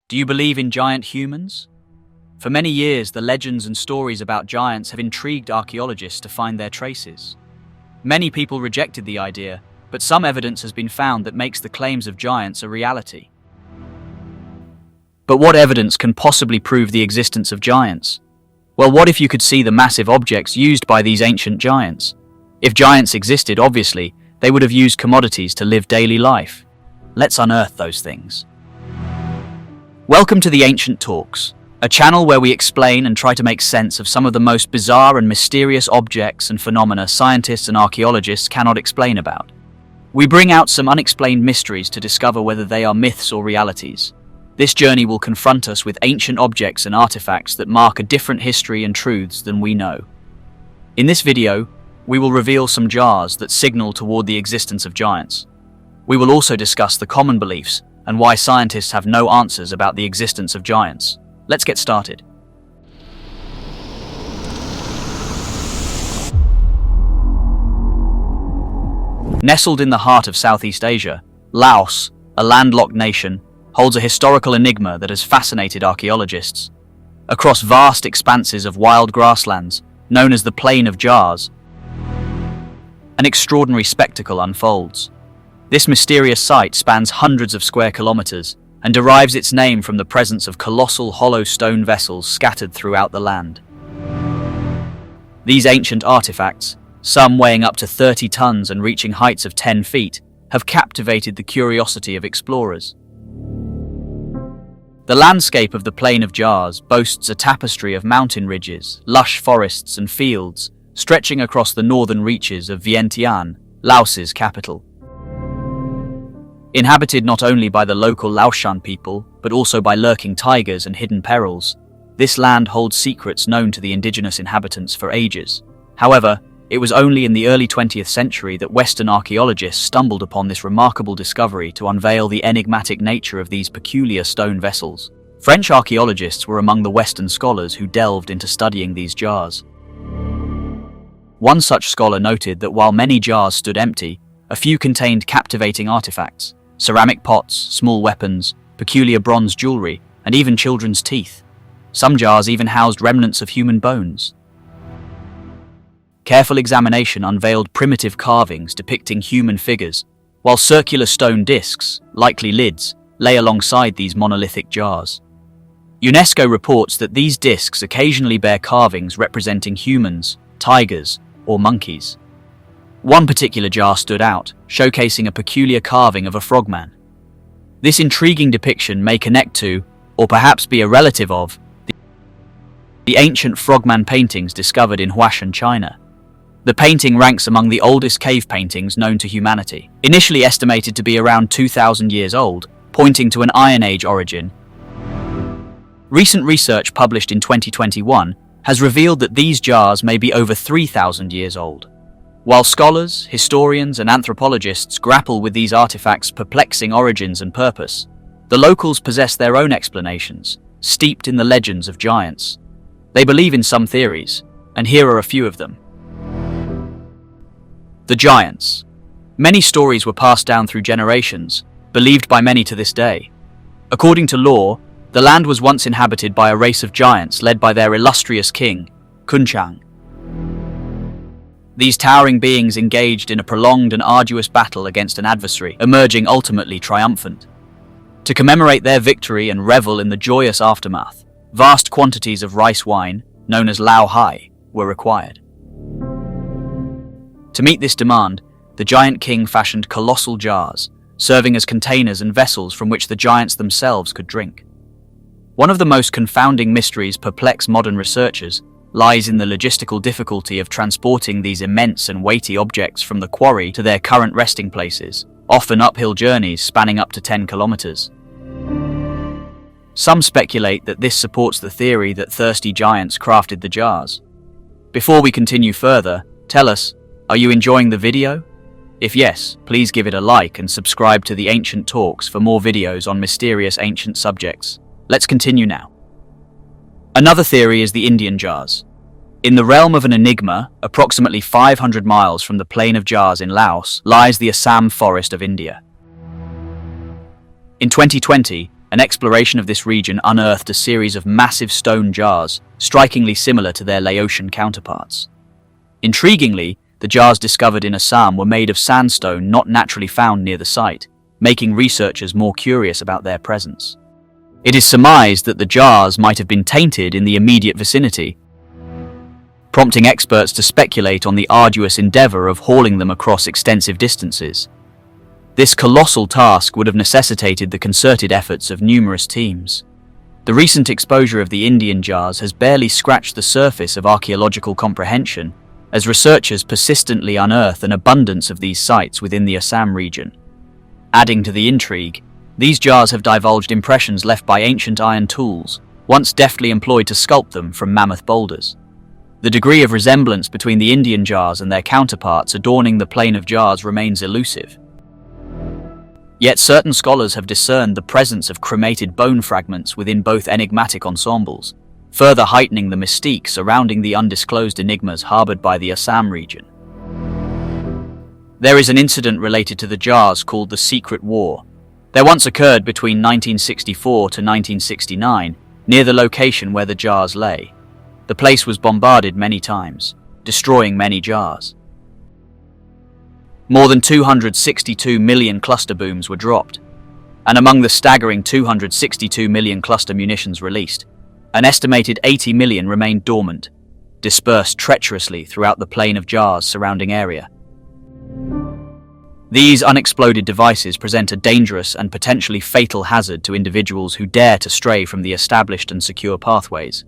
Do you believe in giant humans? For many years, the legends and stories about giants have intrigued archaeologists to find their traces. Many people rejected the idea, but some evidence has been found that makes the claims of giants a reality. But what evidence can possibly prove the existence of giants? Well, what if you could see the massive objects used by these ancient giants? If giants existed, obviously, they would have used commodities to live daily life. Let's unearth those things. Welcome to the Ancient Talks, a channel where we explain and try to make sense of some of the most bizarre and mysterious objects and phenomena scientists and archaeologists cannot explain about. We bring out some unexplained mysteries to discover whether they are myths or realities. This journey will confront us with ancient objects and artifacts that mark a different history and truths than we know. In this video, we will reveal some jars that signal toward the existence of giants. We will also discuss the common beliefs and why scientists have no answers about the existence of giants. Let's get started. Nestled in the heart of Southeast Asia, Laos, a landlocked nation, holds a historical enigma that has fascinated archaeologists. Across vast expanses of wild grasslands, known as the Plain of Jars, an extraordinary spectacle unfolds. This mysterious site spans hundreds of square kilometers and derives its name from the presence of colossal hollow stone vessels scattered throughout the land. These ancient artifacts, some weighing up to 30 tons and reaching heights of 10 feet, have captivated the curiosity of explorers. The landscape of the Plain of Jars boasts a tapestry of mountain ridges, lush forests and fields, stretching across the northern reaches of Vientiane, Laos's capital. Inhabited not only by the local Laotian people, but also by lurking tigers and hidden perils, this land holds secrets known to the indigenous inhabitants for ages. However, it was only in the early 20th century that Western archaeologists stumbled upon this remarkable discovery to unveil the enigmatic nature of these peculiar stone vessels. French archaeologists were among the Western scholars who delved into studying these jars. One such scholar noted that while many jars stood empty, a few contained captivating artifacts: ceramic pots, small weapons, peculiar bronze jewelry, and even children's teeth. Some jars even housed remnants of human bones. Careful examination unveiled primitive carvings depicting human figures, while circular stone discs, likely lids, lay alongside these monolithic jars. UNESCO reports that these discs occasionally bear carvings representing humans, tigers, or monkeys. One particular jar stood out, showcasing a peculiar carving of a frogman. This intriguing depiction may connect to, or perhaps be a relative of, the ancient frogman paintings discovered in Huashan, China. The painting ranks among the oldest cave paintings known to humanity, initially estimated to be around 2,000 years old, pointing to an Iron Age origin. Recent research published in 2021 has revealed that these jars may be over 3,000 years old. While scholars, historians, and anthropologists grapple with these artifacts' perplexing origins and purpose, the locals possess their own explanations, steeped in the legends of giants. They believe in some theories, and here are a few of them. The giants. Many stories were passed down through generations, believed by many to this day. According to lore, the land was once inhabited by a race of giants led by their illustrious king, Kunchang. These towering beings engaged in a prolonged and arduous battle against an adversary, emerging ultimately triumphant. To commemorate their victory and revel in the joyous aftermath, vast quantities of rice wine, known as Lao Hai, were required. To meet this demand, the giant king fashioned colossal jars, serving as containers and vessels from which the giants themselves could drink. One of the most confounding mysteries perplex modern researchers lies in the logistical difficulty of transporting these immense and weighty objects from the quarry to their current resting places, often uphill journeys spanning up to 10 kilometers. Some speculate that this supports the theory that thirsty giants crafted the jars. Before we continue further, tell us, are you enjoying the video? If yes, please give it a like and subscribe to the Ancient Talks for more videos on mysterious ancient subjects. Let's continue now. Another theory is the Indian jars. In the realm of an enigma, approximately 500 miles from the Plain of Jars in Laos, lies the Assam forest of India. In 2020, An exploration of this region unearthed a series of massive stone jars, strikingly similar to their Laotian counterparts. Intriguingly, the jars discovered in Assam were made of sandstone not naturally found near the site, making researchers more curious about their presence. It is surmised that the jars might have been tainted in the immediate vicinity, prompting experts to speculate on the arduous endeavor of hauling them across extensive distances. This colossal task would have necessitated the concerted efforts of numerous teams. The recent exposure of the Indian jars has barely scratched the surface of archaeological comprehension, as researchers persistently unearth an abundance of these sites within the Assam region. Adding to the intrigue, these jars have divulged impressions left by ancient iron tools, once deftly employed to sculpt them from mammoth boulders. The degree of resemblance between the Indian jars and their counterparts adorning the plain of jars remains elusive. Yet certain scholars have discerned the presence of cremated bone fragments within both enigmatic ensembles, further heightening the mystique surrounding the undisclosed enigmas harbored by the Assam region. There is an incident related to the jars called the Secret War. There once occurred between 1964 to 1969, near the location where the jars lay. The place was bombarded many times, destroying many jars. More than 262 million cluster booms were dropped, and among the staggering 262 million cluster munitions released, an estimated 80 million remained dormant, dispersed treacherously throughout the plain of jars surrounding area. These unexploded devices present a dangerous and potentially fatal hazard to individuals who dare to stray from the established and secure pathways.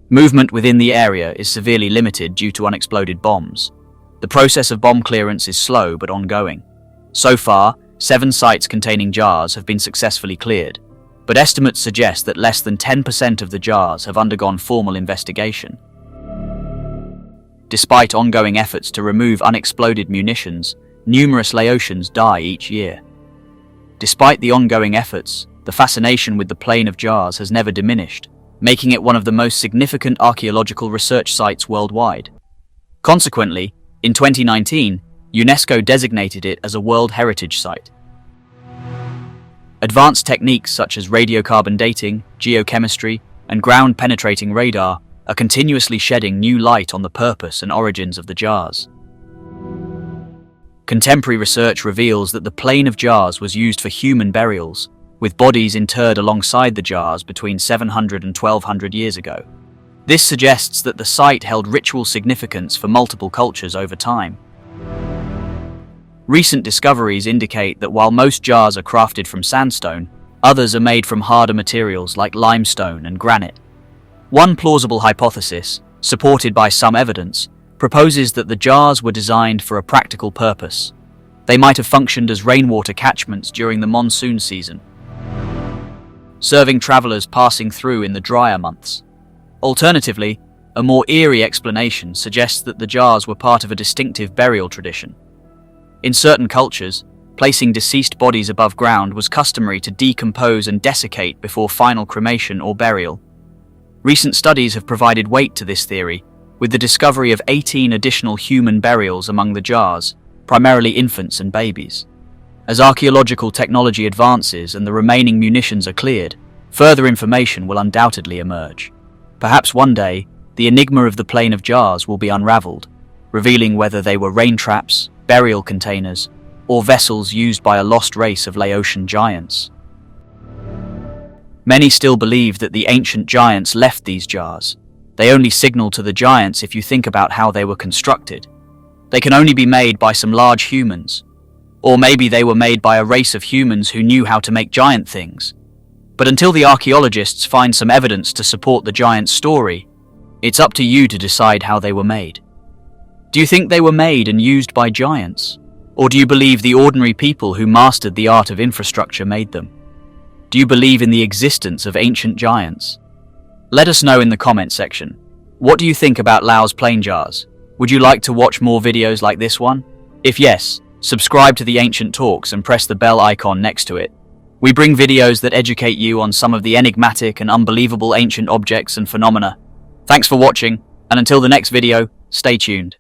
Movement within the area is severely limited due to unexploded bombs. The process of bomb clearance is slow but ongoing. So far, 7 sites containing jars have been successfully cleared, but estimates suggest that less than 10% of the jars have undergone formal investigation. Despite ongoing efforts to remove unexploded munitions, numerous Laotians die each year. Despite the ongoing efforts, the fascination with the plain of jars has never diminished, making it one of the most significant archaeological research sites worldwide. Consequently, in 2019, UNESCO designated it as a World Heritage Site. Advanced techniques such as radiocarbon dating, geochemistry, and ground-penetrating radar are continuously shedding new light on the purpose and origins of the jars. Contemporary research reveals that the plain of jars was used for human burials, with bodies interred alongside the jars between 700 and 1200 years ago. This suggests that the site held ritual significance for multiple cultures over time. Recent discoveries indicate that while most jars are crafted from sandstone, others are made from harder materials like limestone and granite. One plausible hypothesis, supported by some evidence, proposes that the jars were designed for a practical purpose. They might have functioned as rainwater catchments during the monsoon season, serving travelers passing through in the drier months. Alternatively, a more eerie explanation suggests that the jars were part of a distinctive burial tradition. In certain cultures, placing deceased bodies above ground was customary to decompose and desiccate before final cremation or burial. Recent studies have provided weight to this theory, with the discovery of 18 additional human burials among the jars, primarily infants and babies. As archaeological technology advances and the remaining munitions are cleared, further information will undoubtedly emerge. Perhaps one day, the enigma of the plain of jars will be unraveled, revealing whether they were rain traps, burial containers, or vessels used by a lost race of Laotian giants. Many still believe that the ancient giants left these jars. They only signal to the giants if you think about how they were constructed. They can only be made by some large humans. Or maybe they were made by a race of humans who knew how to make giant things. But until the archaeologists find some evidence to support the giant's story, it's up to you to decide how they were made. Do you think they were made and used by giants? Or do you believe the ordinary people who mastered the art of infrastructure made them? Do you believe in the existence of ancient giants? Let us know in the comment section. What do you think about Laos plain jars? Would you like to watch more videos like this one? If yes, subscribe to the Ancient Talks and press the bell icon next to it. We bring videos that educate you on some of the enigmatic and unbelievable ancient objects and phenomena. Thanks for watching, and until the next video, stay tuned.